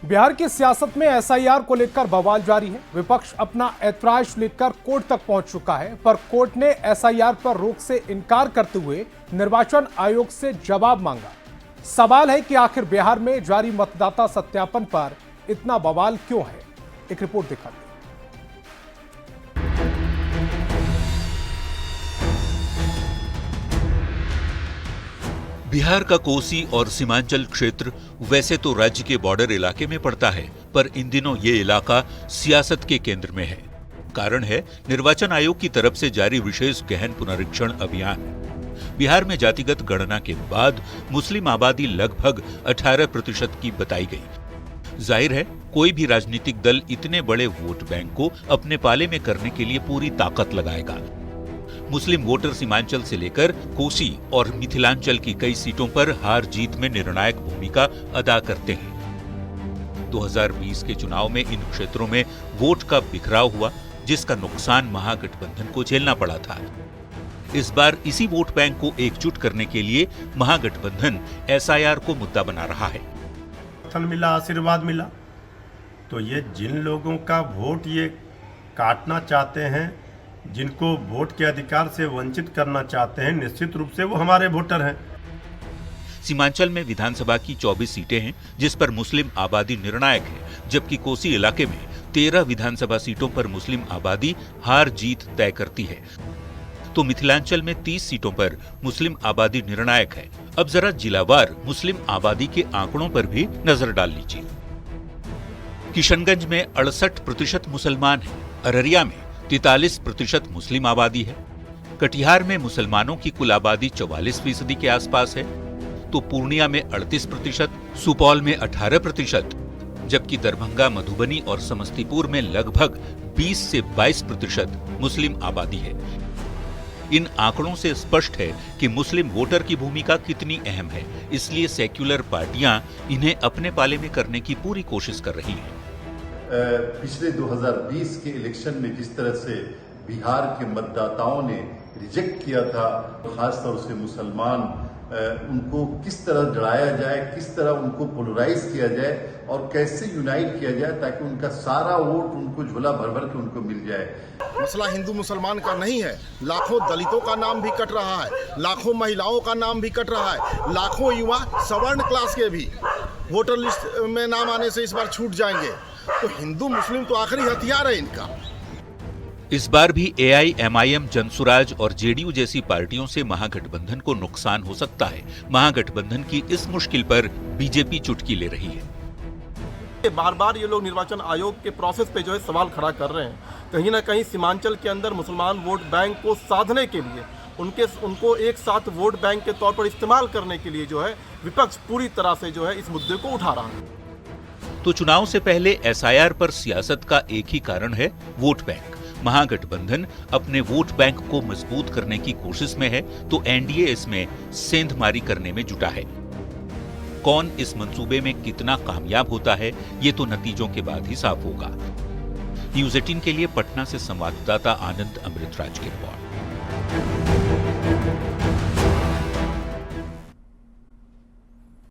बिहार की सियासत में एसआईआर को लेकर बवाल जारी है। विपक्ष अपना ऐतराज लेकर कोर्ट तक पहुंच चुका है, पर कोर्ट ने एसआईआर पर रोक से इनकार करते हुए निर्वाचन आयोग से जवाब मांगा। सवाल है कि आखिर बिहार में जारी मतदाता सत्यापन पर इतना बवाल क्यों है। एक रिपोर्ट दिखाते हैं। बिहार का कोसी और सीमांचल क्षेत्र वैसे तो राज्य के बॉर्डर इलाके में पड़ता है, पर इन दिनों ये इलाका सियासत के केंद्र में है। कारण है निर्वाचन आयोग की तरफ से जारी विशेष गहन पुनरीक्षण अभियान। बिहार में जातिगत गणना के बाद मुस्लिम आबादी लगभग 18% की बताई गई। जाहिर है कोई भी राजनीतिक दल इतने बड़े वोट बैंक को अपने पाले में करने के लिए पूरी ताकत लगाएगा। मुस्लिम वोटर सीमांचल से लेकर कोसी और मिथिलांचल की कई सीटों पर हार जीत में निर्णायक भूमिका अदा करते हैं। 2020 के चुनाव में इन क्षेत्रों में वोट का बिखराव हुआ, जिसका नुकसान महागठबंधन को झेलना पड़ा था। इस बार इसी वोट बैंक को एकजुट करने के लिए महागठबंधन एसआईआर को मुद्दा बना रहा है। मिला, आशीर्वाद मिला, तो ये जिन लोगों का वोट ये काटना चाहते हैं, जिनको वोट के अधिकार से वंचित करना चाहते हैं, निश्चित रूप से वो हमारे वोटर हैं। सीमांचल में विधानसभा की 24 सीटें हैं, जिस पर मुस्लिम आबादी निर्णायक है, जबकि कोसी इलाके में 13 विधानसभा सीटों पर मुस्लिम आबादी हार जीत तय करती है। तो मिथिलांचल में 30 सीटों पर मुस्लिम आबादी निर्णायक है। अब जरा जिलावार मुस्लिम आबादी के आंकड़ों पर भी नजर डाल लीजिए। किशनगंज में 68% मुसलमान हैं, अररिया में 43% मुस्लिम आबादी है, कटिहार में मुसलमानों की कुल आबादी 44% के आसपास है, तो पूर्णिया में 38%, सुपौल में 18%, जबकि दरभंगा, मधुबनी और समस्तीपुर में लगभग 20 से 22% मुस्लिम आबादी है। इन आंकड़ों से स्पष्ट है कि मुस्लिम वोटर की भूमिका कितनी अहम है, इसलिए सेक्युलर पार्टियां इन्हें अपने पाले में करने की पूरी कोशिश कर रही हैं। पिछले 2020 के इलेक्शन में जिस तरह से बिहार के मतदाताओं ने रिजेक्ट किया था, खासतौर से मुसलमान, उनको किस तरह डराया जाए, किस तरह उनको पोलराइज किया जाए और कैसे यूनाइट किया जाए ताकि उनका सारा वोट उनको झोला भर भर के उनको मिल जाए। मसला हिंदू मुसलमान का नहीं है, लाखों दलितों का नाम भी कट रहा है, लाखों महिलाओं का नाम भी कट रहा है, लाखों युवा सवर्ण क्लास के भी वोटर लिस्ट में नाम आने से इस बार छूट जाएंगे। तो हिंदू मुस्लिम तो आखिरी हथियार है इनका। इस बार भी एआईएमआईएम, जनसुराज और जेडीयू जैसी पार्टियों से महागठबंधन को नुकसान हो सकता है। महागठबंधन की इस मुश्किल पर बीजेपी चुटकी ले रही है। बार बार ये लोग निर्वाचन आयोग के प्रोसेस पे जो है सवाल खड़ा कर रहे हैं। कहीं ना कहीं सीमांचल के अंदर मुसलमान वोट बैंक को साधने के लिए, उनको एक साथ वोट बैंक के तौर पर इस्तेमाल करने के लिए जो है विपक्ष पूरी तरह से जो है इस मुद्दे को उठा रहा है। तो चुनाव से पहले एसआईआर पर सियासत का एक ही कारण है, वोट बैंक। महागठबंधन अपने वोट बैंक को मजबूत करने की कोशिश में है, तो एनडीए इसमें सेंधमारी करने में जुटा है। कौन इस मंसूबे में कितना कामयाब होता है, ये तो नतीजों के बाद ही साफ होगा। न्यूज़ 18 के लिए पटना से संवाददाता आनंद अमृतराज की रिपोर्ट।